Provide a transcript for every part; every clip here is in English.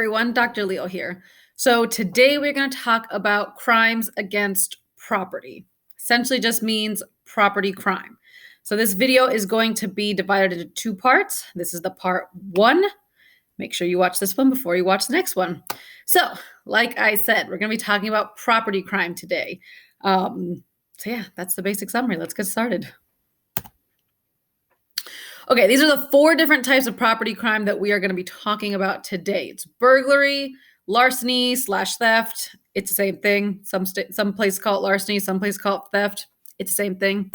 everyone, Dr. Leo here. So today we're going to talk about crimes against property. Essentially just means property crime. So this video is going to be divided into two parts. This is the part one. Make sure you watch this one before you watch the next one. So like I said, we're going to be talking about property crime today. That's the basic summary. Let's get started. Okay, these are the four different types of property crime that we are going to be talking about today. It's burglary, larceny / theft. It's the same thing. Some place call it larceny, some place call it theft. It's the same thing.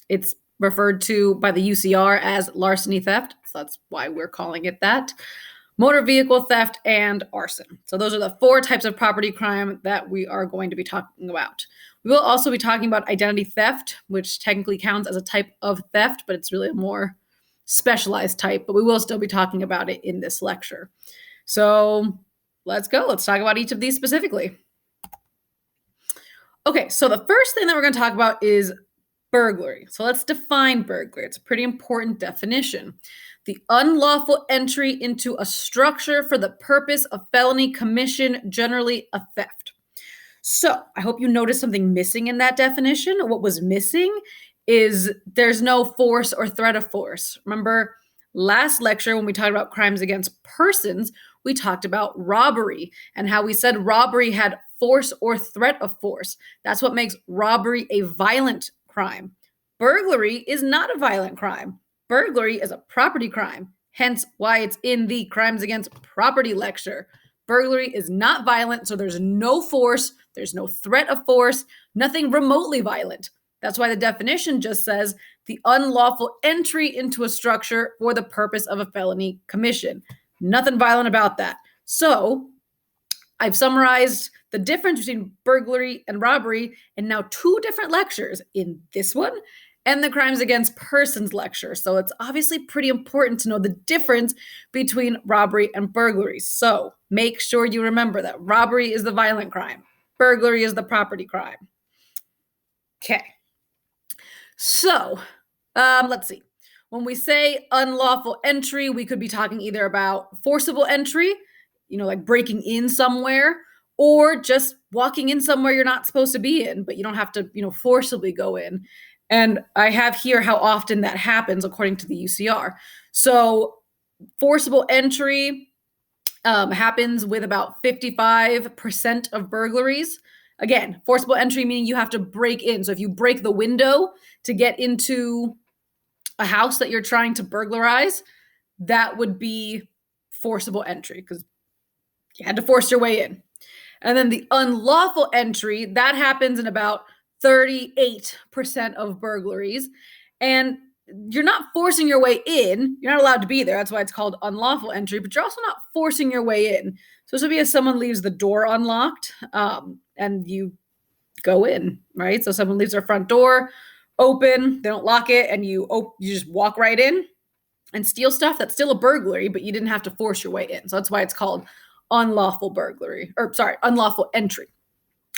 It's referred to by the UCR as larceny theft. So that's why we're calling it that. Motor vehicle theft and arson. So those are the four types of property crime that we are going to be talking about. We will also be talking about identity theft, which technically counts as a type of theft, but it's really a more specialized type, but we will still be talking about it in this lecture. So let's go. Let's talk about each of these specifically. Okay, so the first thing that we're going to talk about is burglary. So let's define burglary. It's a pretty important definition. The unlawful entry into a structure for the purpose of felony commission, generally a theft. So I hope you noticed something missing in that definition. What was missing is there's no force or threat of force. Remember last lecture when we talked about crimes against persons, we talked about robbery and how we said robbery had force or threat of force. That's what makes robbery a violent crime. Burglary is not a violent crime. Burglary is a property crime, hence why it's in the crimes against property lecture. Burglary is not violent, so there's no force, there's no threat of force, nothing remotely violent. That's why the definition just says the unlawful entry into a structure for the purpose of a felony commission. Nothing violent about that. So I've summarized the difference between burglary and robbery in now two different lectures, in this one and the crimes against persons lecture. So it's obviously pretty important to know the difference between robbery and burglary. So make sure you remember that robbery is the violent crime. Burglary is the property crime. Okay. So let's see. When we say unlawful entry, we could be talking either about forcible entry, like breaking in somewhere, or just walking in somewhere you're not supposed to be in, but you don't have to, forcibly go in. And I have here how often that happens according to the UCR. So forcible entry happens with about 55% of burglaries. Again, forcible entry meaning you have to break in. So if you break the window to get into a house that you're trying to burglarize, that would be forcible entry because you had to force your way in. And then the unlawful entry, that happens in about 38% of burglaries. And you're not forcing your way in. You're not allowed to be there. That's why it's called unlawful entry, but you're also not forcing your way in. So this would be if someone leaves the door unlocked and you go in, right? So someone leaves their front door open, they don't lock it, and you just walk right in and steal stuff. That's still a burglary, but you didn't have to force your way in. So that's why it's called unlawful entry.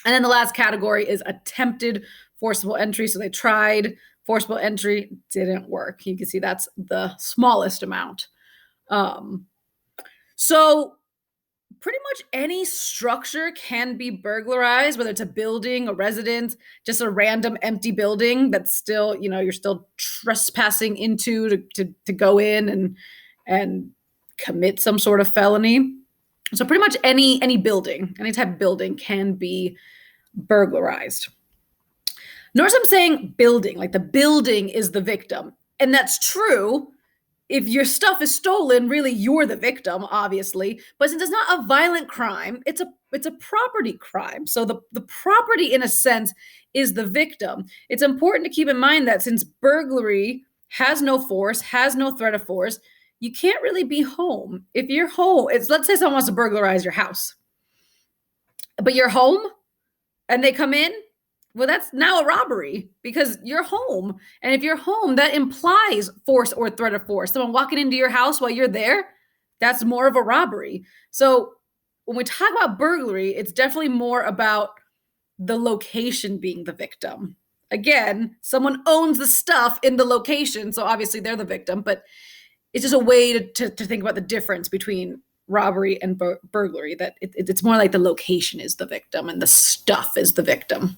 And then the last category is attempted forcible entry. So they tried forcible entry, didn't work. You can see that's the smallest amount. So pretty much any structure can be burglarized, whether it's a building, a residence, just a random empty building that's still, you're still trespassing into to go in and commit some sort of felony. So pretty much any building, any type of building can be burglarized. Notice I'm saying building, like the building is the victim. And that's true. If your stuff is stolen, really you're the victim, obviously. But since it's not a violent crime, it's a property crime. So the property, in a sense, is the victim. It's important to keep in mind that since burglary has no force, has no threat of force, you can't really be home. If you're home, let's say someone wants to burglarize your house, but you're home and they come in, well, that's now a robbery because you're home. And if you're home, that implies force or threat of force. Someone walking into your house while you're there, that's more of a robbery. So when we talk about burglary, it's definitely more about the location being the victim. Again, someone owns the stuff in the location, so obviously they're the victim, but it's just a way to think about the difference between robbery and burglary, that it's more like the location is the victim and the stuff is the victim.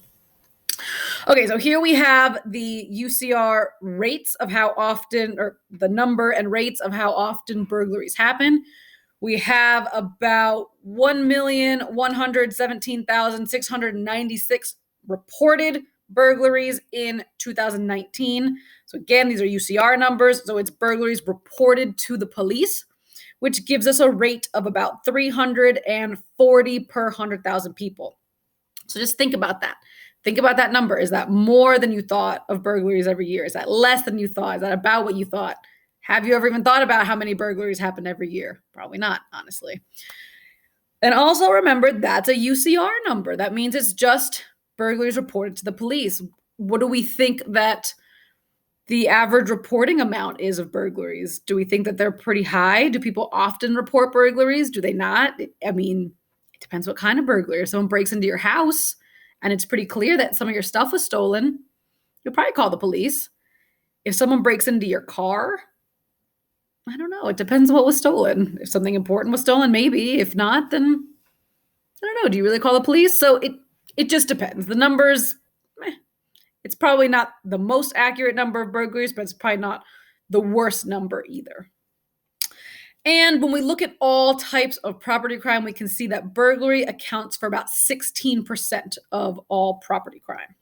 Okay, so here we have the UCR rates of how often, or the number and rates of how often burglaries happen. We have about 1,117,696 reported burglaries in 2019. So again, these are UCR numbers. So it's burglaries reported to the police, which gives us a rate of about 340 per 100,000 people. So just think about that. Think about that number. Is that more than you thought of burglaries every year? Is that less than you thought? Is that about what you thought? Have you ever even thought about how many burglaries happen every year? Probably not, honestly. And also remember, that's a UCR number. That means it's just burglaries reported to the police. What do we think that the average reporting amount is of burglaries? Do we think that they're pretty high? Do people often report burglaries? Do they not? I mean, it depends what kind of burglary. If someone breaks into your house and it's pretty clear that some of your stuff was stolen, you'll probably call the police. If someone breaks into your car, I don't know. It depends what was stolen. If something important was stolen, maybe. If not, then I don't know. Do you really call the police? So it just depends. The numbers, it's probably not the most accurate number of burglaries, but it's probably not the worst number either. And when we look at all types of property crime, we can see that burglary accounts for about 16% of all property crime.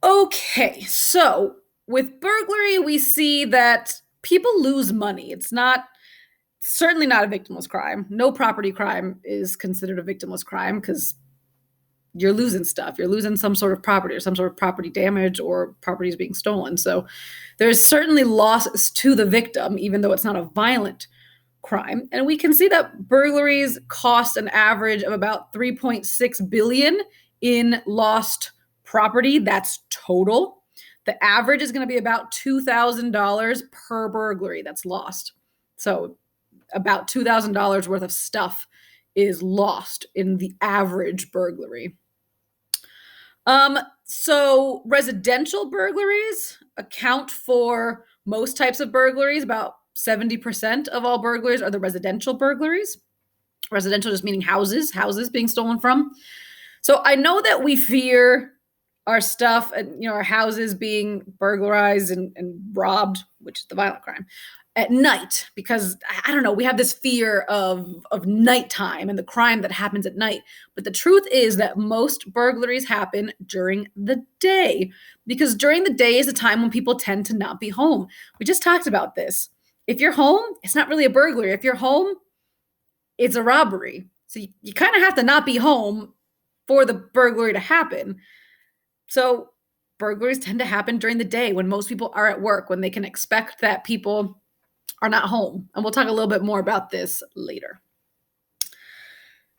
Okay, so with burglary, we see that people lose money. It's certainly not a victimless crime. No property crime is considered a victimless crime because you're losing stuff. You're losing some sort of property or some sort of property damage or property is being stolen. So there's certainly losses to the victim, even though it's not a violent crime. And we can see that burglaries cost an average of about $3.6 billion in lost property. That's total. The average is going to be about $2,000 per burglary that's lost. So about $2,000 worth of stuff is lost in the average burglary. So residential burglaries account for most types of burglaries. About 70% of all burglaries are the residential burglaries. Residential just meaning houses being stolen from. So I know that we fear our stuff and our houses being burglarized and robbed, which is the violent crime, at night, because I don't know, we have this fear of nighttime and the crime that happens at night. But the truth is that most burglaries happen during the day, because during the day is a time when people tend to not be home. We just talked about this. If you're home, it's not really a burglary. If you're home, it's a robbery. So you kind of have to not be home for the burglary to happen. So burglaries tend to happen during the day when most people are at work, when they can expect that people are not home. And we'll talk a little bit more about this later.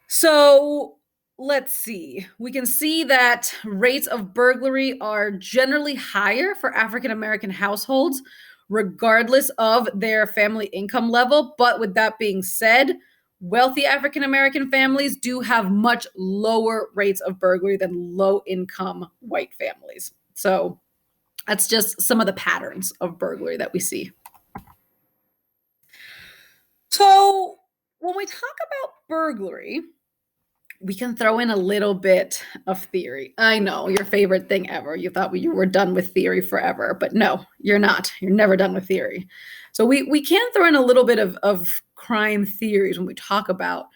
So let's see. We can see that rates of burglary are generally higher for African American households, regardless of their family income level. But with that being said, wealthy African American families do have much lower rates of burglary than low-income white families. So that's just some of the patterns of burglary that we see. So when we talk about burglary, we can throw in a little bit of theory. I know, your favorite thing ever. You thought you were done with theory forever, but no, you're not. You're never done with theory. So we can throw in a little bit of crime theories when we talk about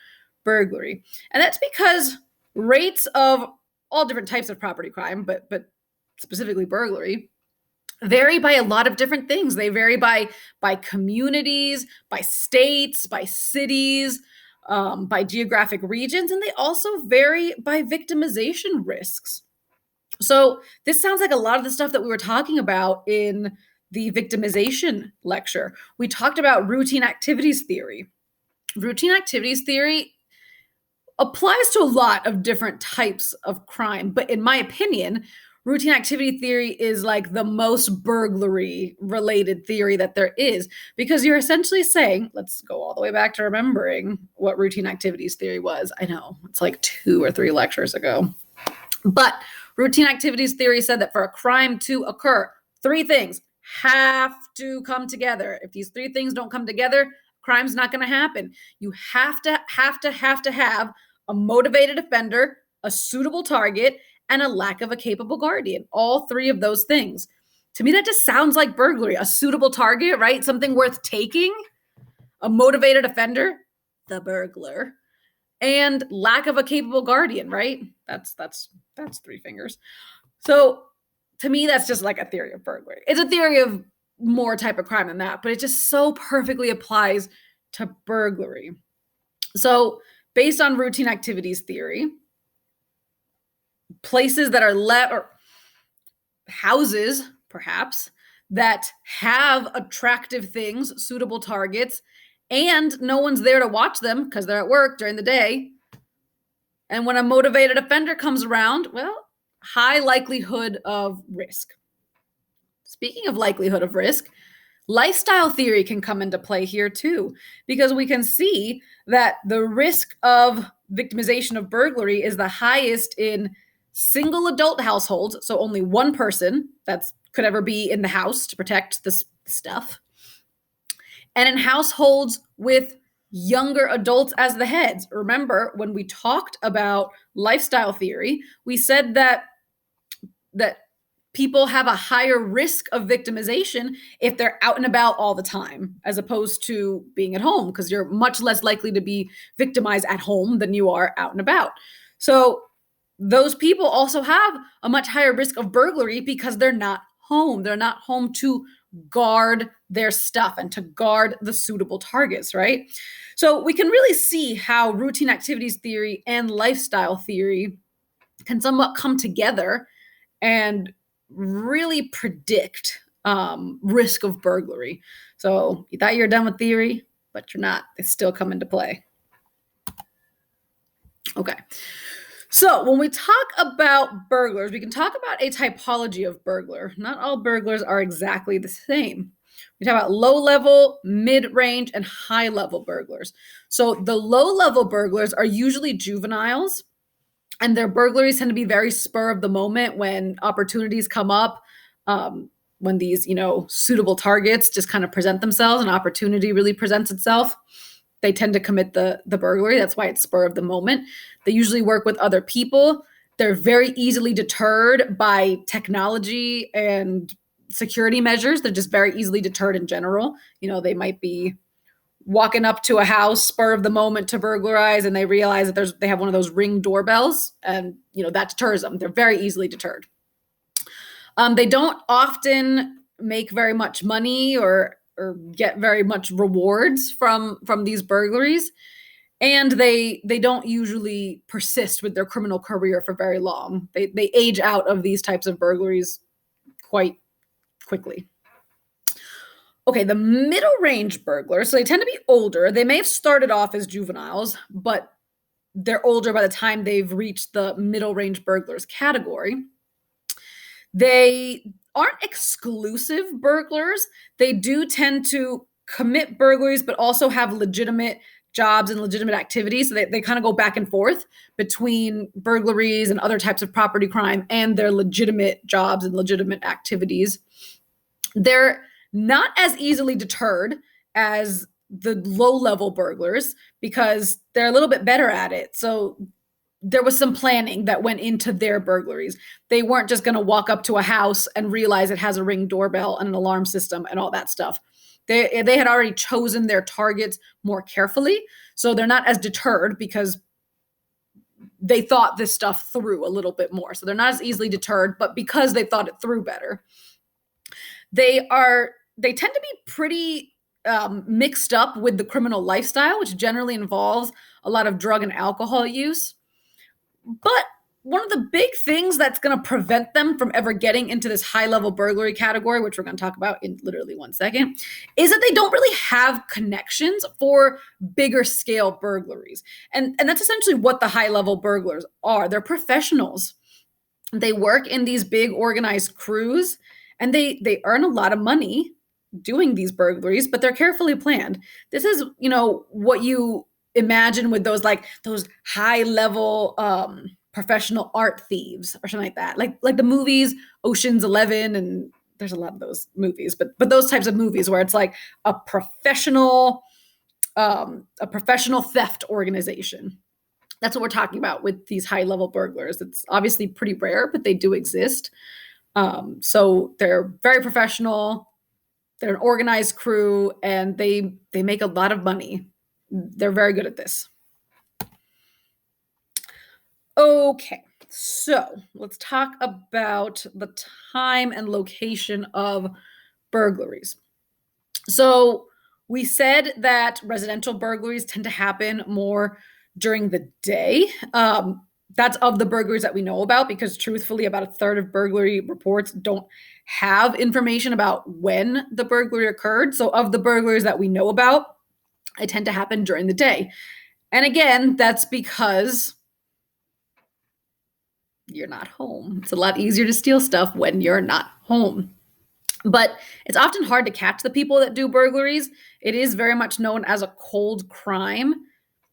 burglary. And that's because rates of all different types of property crime, but specifically burglary, vary by a lot of different things. They vary by communities, by states, by cities, by geographic regions, and they also vary by victimization risks. So this sounds like a lot of the stuff that we were talking about in the victimization lecture. We talked about routine activities theory. Routine activities theory applies to a lot of different types of crime, but in my opinion, routine activity theory is like the most burglary related theory that there is, because you're essentially saying, let's go all the way back to remembering what routine activities theory was. I know it's like 2 or 3 lectures ago, but routine activities theory said that for a crime to occur, 3 things have to come together. If these three things don't come together, crime's not going to happen. You have to have a motivated offender, a suitable target, and a lack of a capable guardian. All three of those things. To me, that just sounds like burglary. A suitable target, right? Something worth taking. A motivated offender, the burglar, and lack of a capable guardian, right? That's three fingers. So to me, that's just like a theory of burglary. It's a theory of more type of crime than that, but it just so perfectly applies to burglary. So based on routine activities theory, places that are or houses, perhaps, that have attractive things, suitable targets, and no one's there to watch them because they're at work during the day. And when a motivated offender comes around, well, high likelihood of risk. Speaking of likelihood of risk, lifestyle theory can come into play here too, because we can see that the risk of victimization of burglary is the highest in single adult households, so only one person that could ever be in the house to protect this stuff, and in households with younger adults as the heads. Remember, when we talked about lifestyle theory, we said that people have a higher risk of victimization if they're out and about all the time, as opposed to being at home, because you're much less likely to be victimized at home than you are out and about. So those people also have a much higher risk of burglary because they're not home. They're not home to guard their stuff and to guard the suitable targets, right? So we can really see how routine activities theory and lifestyle theory can somewhat come together and really predict risk of burglary. So you thought you were done with theory, but you're not. They still come into play. Okay. So when we talk about burglars, we can talk about a typology of burglar. Not all burglars are exactly the same. We talk about low-level, mid-range, and high-level burglars. So the low-level burglars are usually juveniles, and their burglaries tend to be very spur of the moment when opportunities come up, when these, suitable targets just kind of present themselves, an opportunity really presents itself. They tend to commit the burglary. That's why it's spur of the moment. They usually work with other people. They're very easily deterred by technology and security measures. They're just very easily deterred in general. They might be walking up to a house, spur of the moment to burglarize, and they realize that they have one of those Ring doorbells, and that deters them. They're very easily deterred. They don't often make very much money or get very much rewards from these burglaries, and they don't usually persist with their criminal career for very long. They age out of these types of burglaries quite quickly. Okay, the middle range burglars, so they tend to be older. They may have started off as juveniles, but they're older by the time they've reached the middle range burglars category. They aren't exclusive burglars. They do tend to commit burglaries, but also have legitimate jobs and legitimate activities. So they kind of go back and forth between burglaries and other types of property crime and their legitimate jobs and legitimate activities. They're not as easily deterred as the low-level burglars because they're a little bit better at it. So there was some planning that went into their burglaries. They weren't just going to walk up to a house and realize it has a Ring doorbell and an alarm system and all that stuff. They had already chosen their targets more carefully, so they're not as deterred because they thought this stuff through a little bit more. So they're not as easily deterred, but because they thought it through better. They tend to be pretty mixed up with the criminal lifestyle, which generally involves a lot of drug and alcohol use. But one of the big things that's going to prevent them from ever getting into this high-level burglary category, which we're going to talk about in literally 1 second, is that they don't really have connections for bigger scale burglaries. And that's essentially what the high-level burglars are. They're professionals. They work in these big organized crews, and they earn a lot of money doing these burglaries, but they're carefully planned. This is, what you imagine with those high-level professional art thieves or something like that. Like the movies Ocean's 11 and there's a lot of those movies, but those types of movies where it's like a professional theft organization. That's what we're talking about with these high level burglars. It's obviously pretty rare, but they do exist. So they're very professional. They're an organized crew, and they make a lot of money. They're very good at this. Okay, so let's talk about the time and location of burglaries. So we said that residential burglaries tend to happen more during the day. That's of the burglaries that we know about, because truthfully, about a third of burglary reports don't have information about when the burglary occurred. So of the burglaries that we know about, they tend to happen during the day. And again, that's because you're not home. It's a lot easier to steal stuff when you're not home. But it's often hard to catch the people that do burglaries. It is very much known as a cold crime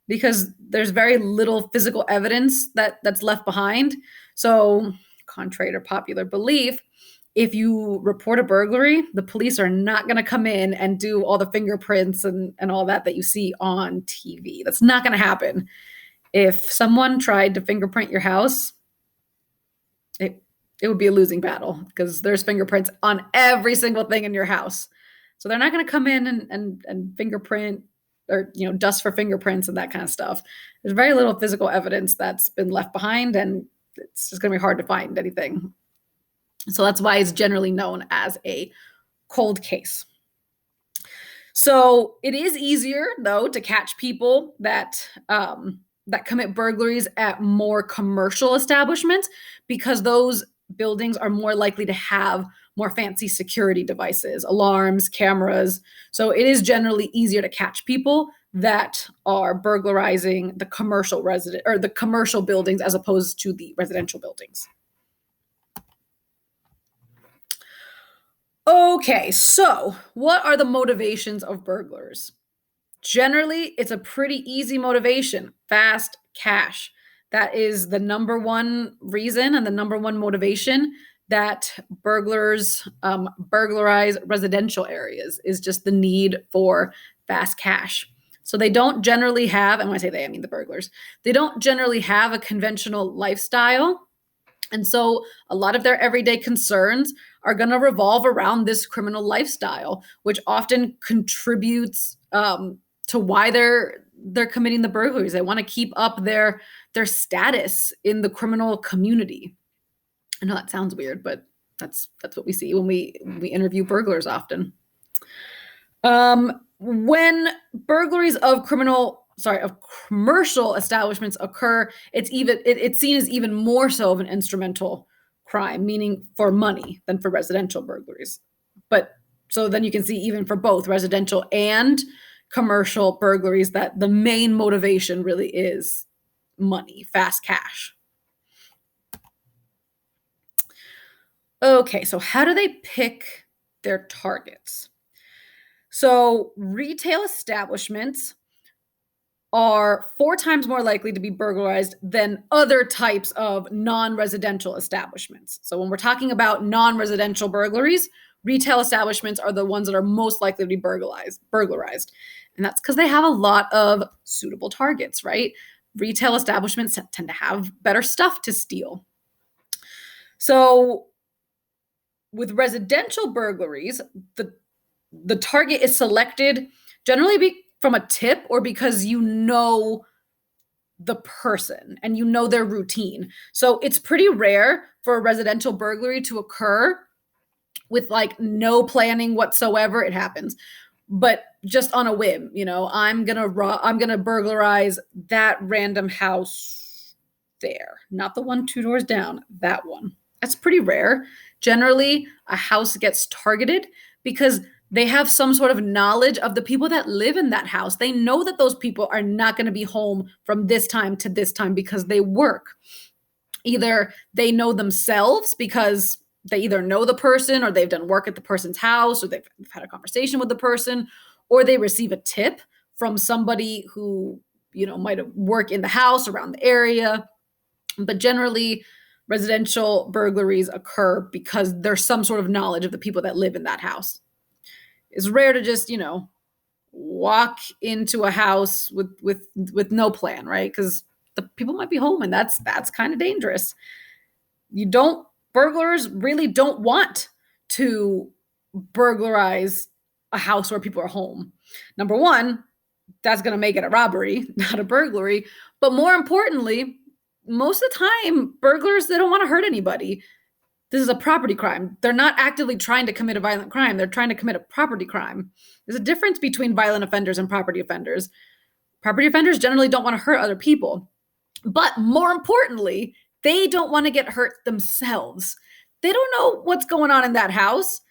because there's very little physical evidence that's left behind. So, contrary to popular belief, if you report a burglary, the police are not going to come in and do all the fingerprints and all that you see on TV. That's not going to happen. If someone tried to fingerprint your house, it would be a losing battle because there's fingerprints on every single thing in your house. So they're not going to come in and fingerprint or, dust for fingerprints and that kind of stuff. There's very little physical evidence that's been left behind, and it's just going to be hard to find anything. So that's why it's generally known as a cold case. So it is easier, though, to catch people that commit burglaries at more commercial establishments, because those buildings are more likely to have more fancy security devices, alarms, cameras. So it is generally easier to catch people that are burglarizing the commercial buildings as opposed to the residential buildings. Okay, so what are the motivations of burglars? Generally, it's a pretty easy motivation: fast cash. That is the number one reason and the number one motivation that burglars burglarize residential areas, is just the need for fast cash. So they don't generally have, and when I say they, I mean the burglars, they don't generally have a conventional lifestyle. And so a lot of their everyday concerns are going to revolve around this criminal lifestyle, which often contributes to why they're committing the burglaries. They want to keep up their status in the criminal community. I know that sounds weird, but that's what we see when we interview burglars often. When burglaries of commercial establishments occur, it's seen as even more so of an instrumental crime, meaning for money, than for residential burglaries. But so then you can see, even for both residential and commercial burglaries, that the main motivation really is money, fast cash. Okay, so how do they pick their targets? So retail establishments are 4 times more likely to be burglarized than other types of non-residential establishments. So when we're talking about non-residential burglaries, retail establishments are the ones that are most likely to be burglarized. And that's because they have a lot of suitable targets, right? Retail establishments tend to have better stuff to steal. So with residential burglaries, the target is selected generally from a tip, or because you know the person and you know their routine. So it's pretty rare for a residential burglary to occur with no planning whatsoever. It happens, but just on a whim. I'm gonna burglarize that random house there, not the one 2 doors down, that one. That's pretty rare. Generally, a house gets targeted because they have some sort of knowledge of the people that live in that house. They know that those people are not going to be home from this time to this time because they work. Either they know themselves because they either know the person, or they've done work at the person's house, or they've had a conversation with the person, or they receive a tip from somebody who, might have worked in the house around the area. But generally, residential burglaries occur because there's some sort of knowledge of the people that live in that house. It's rare to just, walk into a house with no plan, right? Because the people might be home, and that's kind of dangerous. Burglars really don't want to burglarize a house where people are home. Number one, that's going to make it a robbery, not a burglary. But more importantly, most of the time, burglars, they don't want to hurt anybody. This is a property crime. They're not actively trying to commit a violent crime. They're trying to commit a property crime. There's a difference between violent offenders and property offenders. Property offenders generally don't want to hurt other people. But more importantly, they don't want to get hurt themselves. They don't know what's going on in that house.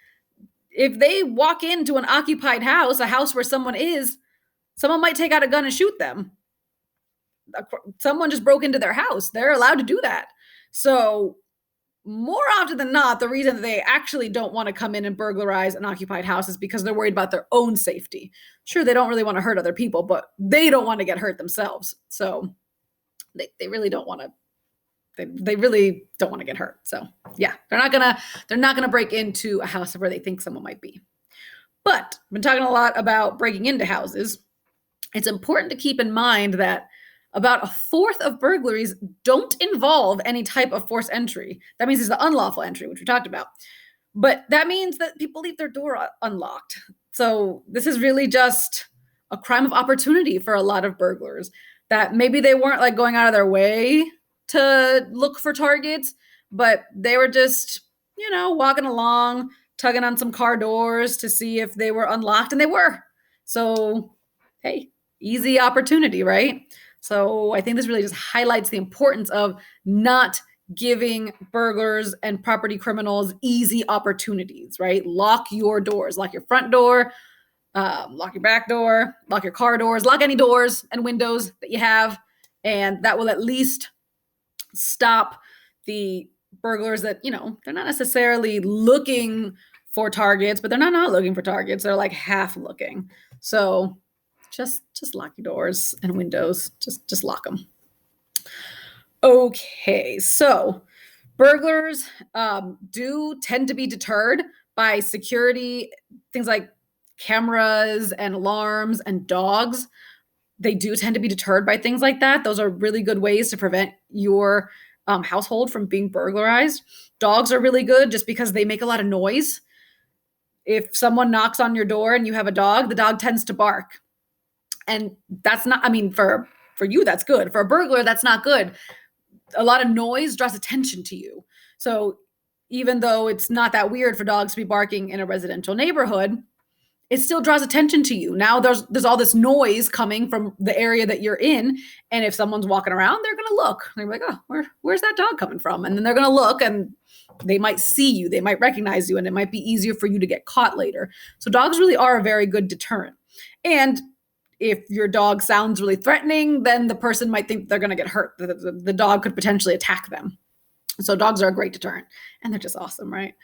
If they walk into an occupied house, a house where someone is, someone might take out a gun and shoot them. Someone just broke into their house. They're allowed to do that. So more often than not, the reason that they actually don't want to come in and burglarize an occupied house is because they're worried about their own safety. Sure, they don't really want to hurt other people, but they don't want to get hurt themselves. So they really don't want to. They really don't want to get hurt. So yeah, they're not gonna break into a house where they think someone might be. But I've been talking a lot about breaking into houses. It's important to keep in mind that about a fourth of burglaries don't involve any type of forced entry. That means it's the unlawful entry, which we talked about. But that means that people leave their door unlocked. So this is really just a crime of opportunity for a lot of burglars, that maybe they weren't like going out of their way to look for targets, but they were just, walking along, tugging on some car doors to see if they were unlocked, and they were. So, hey, easy opportunity, right? So I think this really just highlights the importance of not giving burglars and property criminals easy opportunities, right? Lock your doors, lock your front door, lock your back door, lock your car doors, lock any doors and windows that you have, and that will at least stop the burglars that, they're not necessarily looking for targets, but they're not looking for targets. They're like half looking. So just lock your doors and windows. Just lock them. Okay, so burglars do tend to be deterred by security, things like cameras and alarms and dogs. They do tend to be deterred by things like that. Those are really good ways to prevent your household from being burglarized. Dogs are really good just because they make a lot of noise. If someone knocks on your door and you have a dog, the dog tends to bark. And that's not, for you, that's good. For a burglar, that's not good. A lot of noise draws attention to you. So even though it's not that weird for dogs to be barking in a residential neighborhood, it still draws attention to you. Now there's all this noise coming from the area that you're in. And if someone's walking around, they're going to look. They're like, oh, where's that dog coming from? And then they're going to look, and they might see you. They might recognize you, and it might be easier for you to get caught later. So dogs really are a very good deterrent. And if your dog sounds really threatening, then the person might think they're going to get hurt. The dog could potentially attack them. So dogs are a great deterrent, and they're just awesome, right?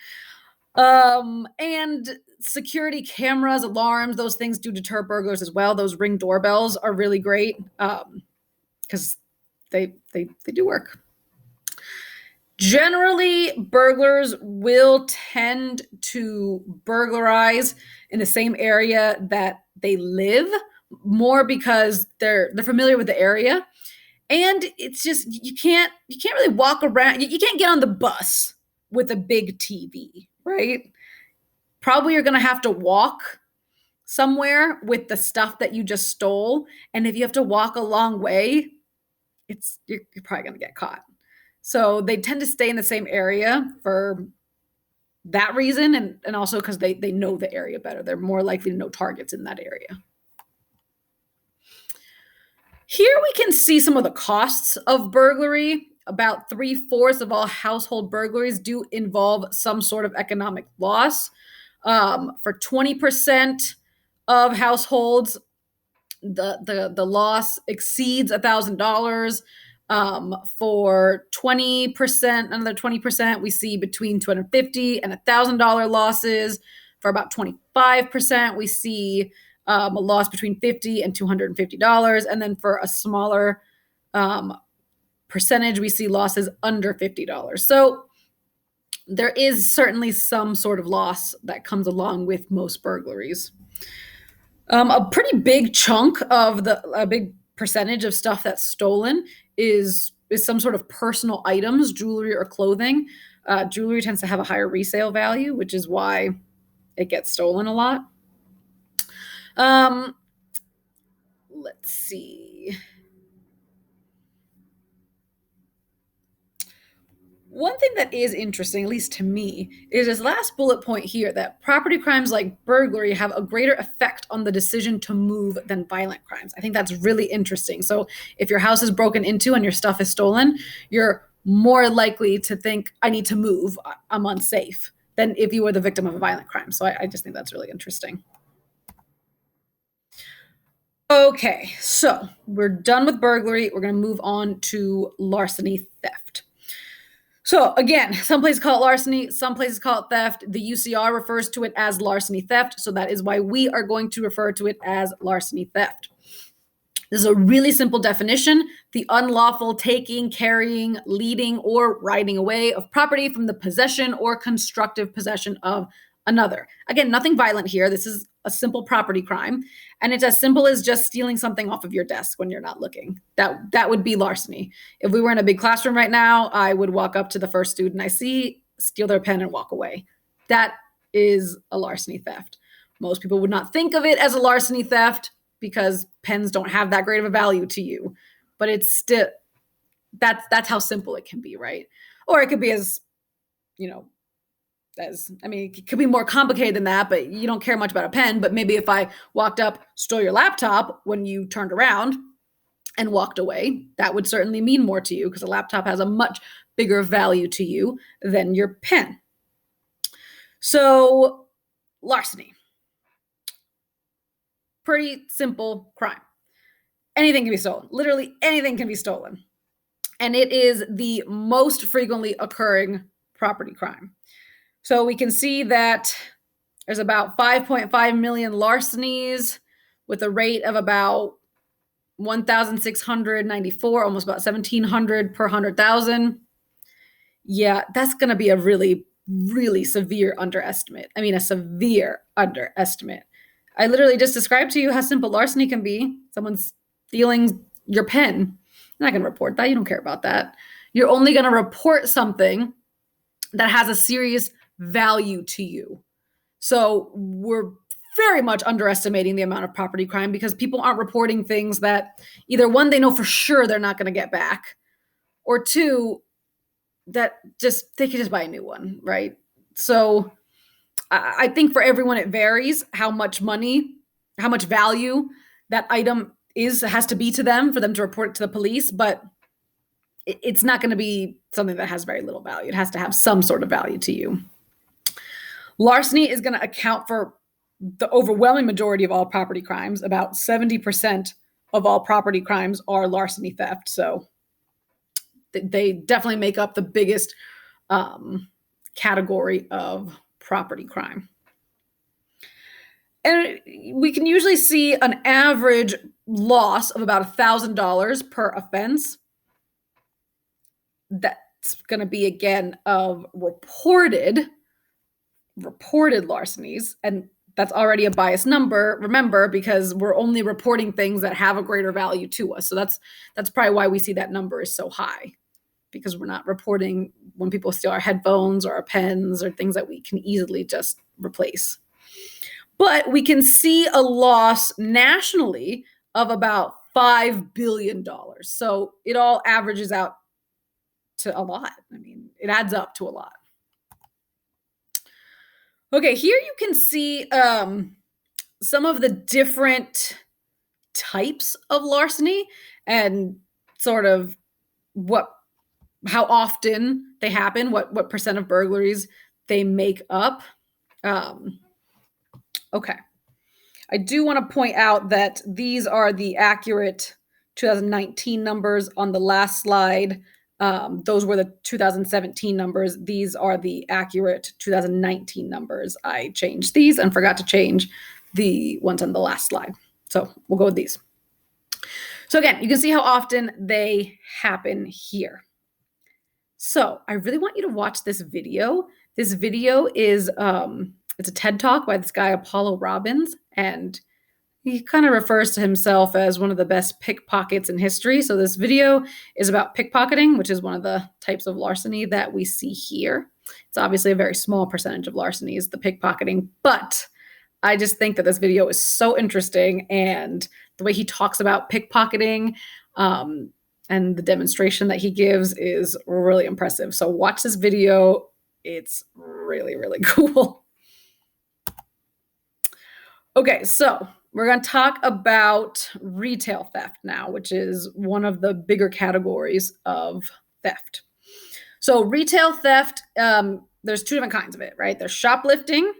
And security cameras, alarms, those things do deter burglars as well. Those Ring doorbells are really great because they do work. Generally, burglars will tend to burglarize in the same area that they live, more because they're familiar with the area. And it's just, you can't really walk around. You can't get on the bus with a big TV, right? Probably you're going to have to walk somewhere with the stuff that you just stole. And if you have to walk a long way, you're probably going to get caught. So they tend to stay in the same area for that reason, and also because they know the area better. They're more likely to know targets in that area. Here we can see some of the costs of burglary. About 3/4 of all household burglaries do involve some sort of economic loss. For 20% of households, the loss exceeds $1,000. For 20%, another 20%, we see between $250 and $1,000 losses. For about 25%, we see a loss between $50 and $250. And then for a smaller percentage, we see losses under $50. So there is certainly some sort of loss that comes along with most burglaries. A pretty big chunk of a big percentage of stuff that's stolen is some sort of personal items, jewelry or clothing. Jewelry tends to have a higher resale value, which is why it gets stolen a lot. Let's see. One thing that is interesting, at least to me, is this last bullet point here that property crimes like burglary have a greater effect on the decision to move than violent crimes. I think that's really interesting. So if your house is broken into and your stuff is stolen, you're more likely to think, I need to move, I'm unsafe, than if you were the victim of a violent crime. So I just think that's really interesting. Okay, so we're done with burglary. We're going to move on to larceny theft. So again, some places call it larceny, some places call it theft. The UCR refers to it as larceny theft, so that is why we are going to refer to it as larceny theft. This is a really simple definition: the unlawful taking, carrying, leading, or riding away of property from the possession or constructive possession of another. Again, nothing violent here. This is a simple property crime, and it's as simple as just stealing something off of your desk when you're not looking. That would be larceny. If we were in a big classroom right now, I would walk up to the first student I see, steal their pen, and walk away. That is a larceny theft. Most people would not think of it as a larceny theft because pens don't have that great of a value to you, but it's still, that's how simple it can be, right? Or it could be as, it could be more complicated than that, but you don't care much about a pen. But maybe if I walked up, stole your laptop when you turned around and walked away, that would certainly mean more to you because a laptop has a much bigger value to you than your pen. So, larceny. Pretty simple crime. Anything can be stolen. Literally anything can be stolen. And it is the most frequently occurring property crime. So we can see that there's about 5.5 million larcenies with a rate of about 1,694, almost about 1,700 per 100,000. Yeah, that's going to be a really, really severe underestimate. I mean, a severe underestimate. I literally just described to you how simple larceny can be. Someone's stealing your pen. You're not going to report that. You don't care about that. You're only going to report something that has a serious value to you. So we're very much underestimating the amount of property crime because people aren't reporting things that either one, they know for sure they're not going to get back, or two, that they can just buy a new one, right? So I think for everyone it varies how much money, how much value that item has to be to them for them to report it to the police, but it's not going to be something that has very little value. It has to have some sort of value to you. Larceny is going to account for the overwhelming majority of all property crimes. About 70% of all property crimes are larceny theft. So they definitely make up the biggest category of property crime. And we can usually see an average loss of about $1,000 per offense. That's going to be, again, of reported larcenies. And that's already a biased number, remember, because we're only reporting things that have a greater value to us. So that's probably why we see that number is so high, because we're not reporting when people steal our headphones or our pens or things that we can easily just replace. But we can see a loss nationally of about $5 billion. So it all averages out to a lot. I mean, it adds up to a lot. Okay, here you can see some of the different types of larceny and sort of how often they happen, what percent of burglaries they make up. Okay. I do want to point out that these are the accurate 2019 numbers on the last slide. Those were the 2017 numbers. These are the accurate 2019 numbers. I changed these and forgot to change the ones on the last slide. So we'll go with these. So again, you can see how often they happen here. So I really want you to watch this video. This video is it's a TED Talk by this guy Apollo Robbins, and he kind of refers to himself as one of the best pickpockets in history. So this video is about pickpocketing, which is one of the types of larceny that we see here. It's obviously a very small percentage of larceny is the pickpocketing, but I just think that this video is so interesting, and the way he talks about pickpocketing and the demonstration that he gives is really impressive. So watch this video. It's really, really cool. Okay, so we're going to talk about retail theft now, which is one of the bigger categories of theft. So retail theft, there's two different kinds of it, right? There's shoplifting,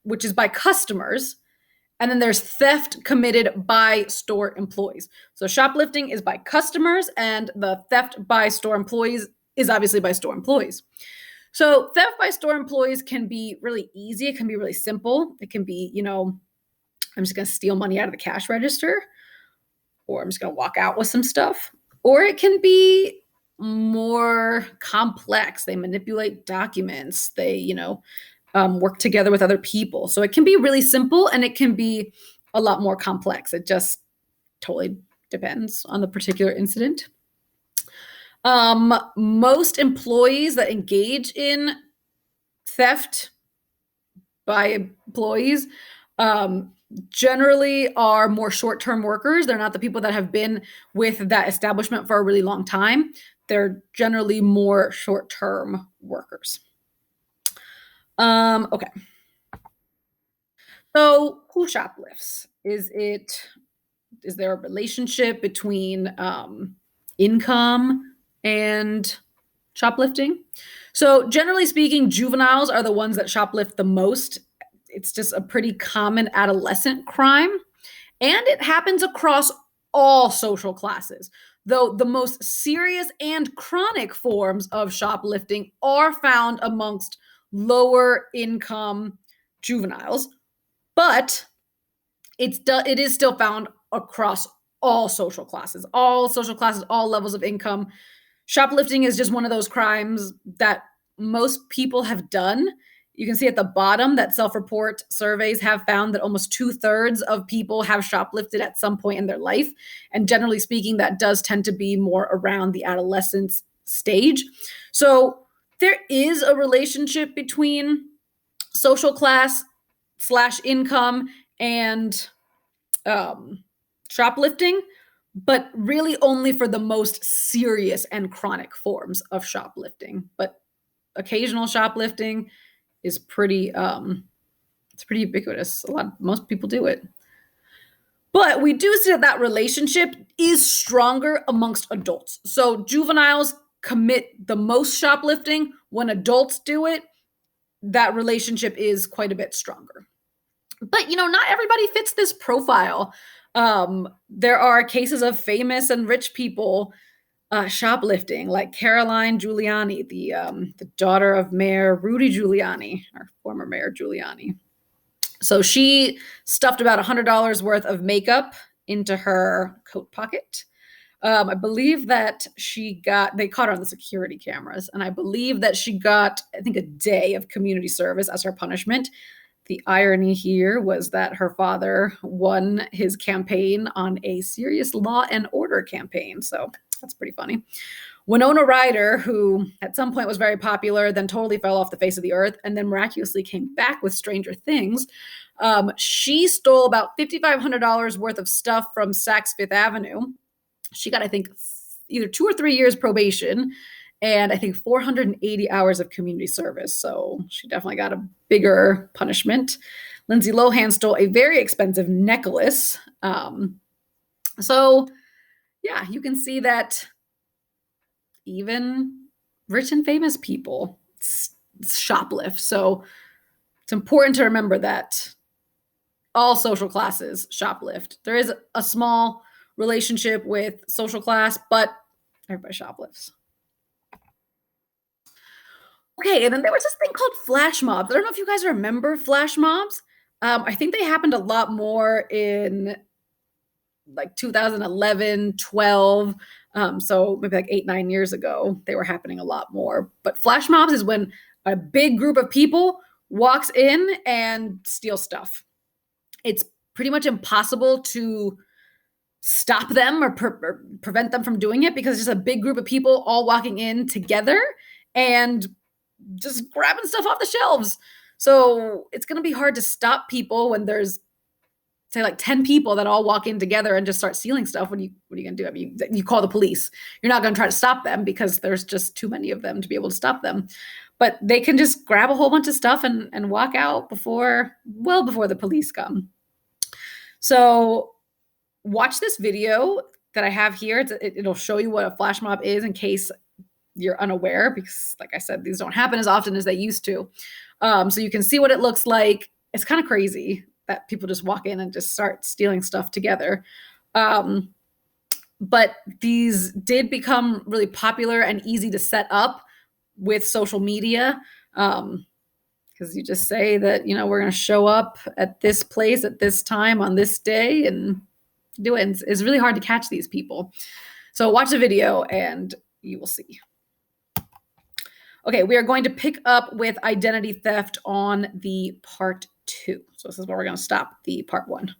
which is by customers, and then there's theft committed by store employees. So shoplifting is by customers, and the theft by store employees is obviously by store employees. So theft by store employees can be really easy. It can be really simple. It can be, I'm just going to steal money out of the cash register, or I'm just going to walk out with some stuff. Or it can be more complex. They manipulate documents. They, work together with other people. So it can be really simple, and it can be a lot more complex. It just totally depends on the particular incident. Most employees that engage in theft by employees generally are more short-term workers. They're not the people that have been with that establishment for a really long time. They're generally more short-term workers. Okay. So who shoplifts? Is there a relationship between income and shoplifting? So generally speaking, juveniles are the ones that shoplift the most. It's just a pretty common adolescent crime, and it happens across all social classes. Though the most serious and chronic forms of shoplifting are found amongst lower income juveniles, but it is still found across all social classes, all levels of income. Shoplifting is just one of those crimes that most people have done. You can see at the bottom that self-report surveys have found that almost 2/3 of people have shoplifted at some point in their life. And generally speaking, that does tend to be more around the adolescence stage. So there is a relationship between social class / income and shoplifting, but really only for the most serious and chronic forms of shoplifting. But occasional shoplifting is pretty it's pretty ubiquitous. Most people do it. But we do see that relationship is stronger amongst adults. So juveniles commit the most shoplifting. When adults do it, that relationship is quite a bit stronger. But not everybody fits this profile. There are cases of famous and rich people shoplifting, like Caroline Giuliani, the daughter of Mayor Rudy Giuliani, our former Mayor Giuliani. So she stuffed about $100 worth of makeup into her coat pocket. I believe that they caught her on the security cameras, and I believe that she got, I think, a day of community service as her punishment. The irony here was that her father won his campaign on a serious law and order campaign. So that's pretty funny. Winona Ryder, who at some point was very popular, then totally fell off the face of the earth, and then miraculously came back with Stranger Things. She stole about $5,500 worth of stuff from Saks Fifth Avenue. She got, I think, either 2 or 3 years probation, and I think 480 hours of community service. So she definitely got a bigger punishment. Lindsay Lohan stole a very expensive necklace. So yeah, you can see that even rich and famous people shoplift. So it's important to remember that all social classes shoplift. There is a small relationship with social class, but everybody shoplifts. Okay, and then there was this thing called flash mobs. I don't know if you guys remember flash mobs. I think they happened a lot more in like 2011, 12. So maybe like 8, 9 years ago, they were happening a lot more. But flash mobs is when a big group of people walks in and steals stuff. It's pretty much impossible to stop them or prevent them from doing it because it's just a big group of people all walking in together and just grabbing stuff off the shelves. So it's going to be hard to stop people when there's, say, like 10 people that all walk in together and just start stealing stuff. What are you going to do? I mean, you call the police. You're not going to try to stop them because there's just too many of them to be able to stop them. But they can just grab a whole bunch of stuff and walk out well before the police come. So watch this video that I have here. It'll show you what a flash mob is in case you're unaware, because like I said, these don't happen as often as they used to. So you can see what it looks like. It's kind of crazy that people just walk in and just start stealing stuff together. But these did become really popular and easy to set up with social media. Because you just say that, we're going to show up at this place at this time on this day and do it. It's really hard to catch these people. So watch the video and you will see. Okay, we are going to pick up with identity theft on the part 2. So this is where we're going to stop the part 1.